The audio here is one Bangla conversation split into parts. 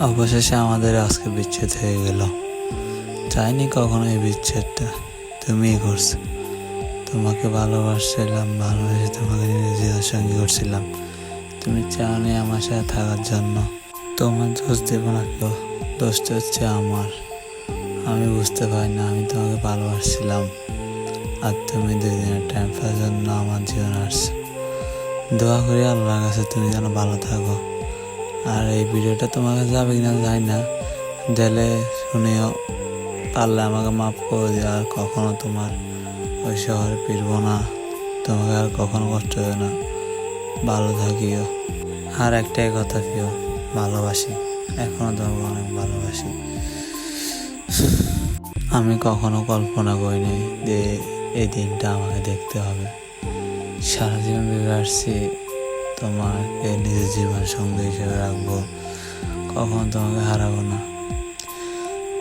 অবশেষে আমাদের আজকে বিচ্ছেদ হয়ে গেল। চাইনি কখনো এই বিচ্ছেদটা, তুমিই করছো। তোমাকে ভালোবাসছিলাম, ভালোবেসে তোমাকে নিজের জীবন সঙ্গী করছিলাম। তুমি চাওনি আমার সাথে থাকার জন্য। তোমার দোষ দেবো না কেউ, দোষটা হচ্ছে আমার। আমি বুঝতে পারি না আমি তোমাকে ভালোবাসছিলাম, আর তুমি 2 দিনের টাইম পাওয়ার জন্য আমার জীবন আসছে। দোয়া করি আল্লাহর কাছে তুমি যেন ভালো থাকো। আর এই ভিডিওটা তোমার কাছে যাবে কিনা জানি না, গেলে শুনেও পারলে আমাকে মাফ করে দিও। আর কখনো তোমার ওই শহরে ফিরবো না, তোমাকে আর কখনো কষ্ট হবে না। ভালো থাকিও। আর একটাই কথা প্রিয়, ভালোবাসি, এখনো তোমাকে অনেক ভালোবাসি। আমি কখনো কল্পনা করিনি যে এই দিনটা আমাকে দেখতে হবে। সারা জীবন ভেবে আসছি তোমাকে নিজের জীবন সঙ্গী হিসেবে রাখবো, কখনো তোমাকে হারাবো না।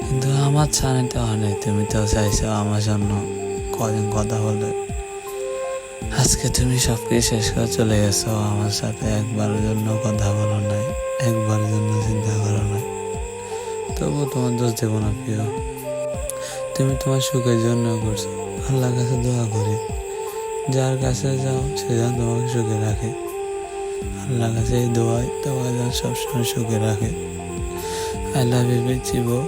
কিন্তু আমার চাইতে অনেক, তুমি তো চাইছো আমার জন্য কদিন কথা বলে। আজকে তুমি সব কিছু শেষ করে চলে গেছো, আমার সাথে একবারের জন্য কথা বলো নাই, একবারের জন্য চিন্তা করো নাই। তবুও তোমার দোষ দেবো না প্রিয়, তুমি তোমার সুখের জন্য করছো। আল্লাহর কাছে দোয়া করি, যার কাছে যাও সে যেন তোমাকে সুখে রাখে। আল্লাহর কাছে এই দোয়াই তোমাকে যেন সবসময় সুখে রাখে। I love you Jibon.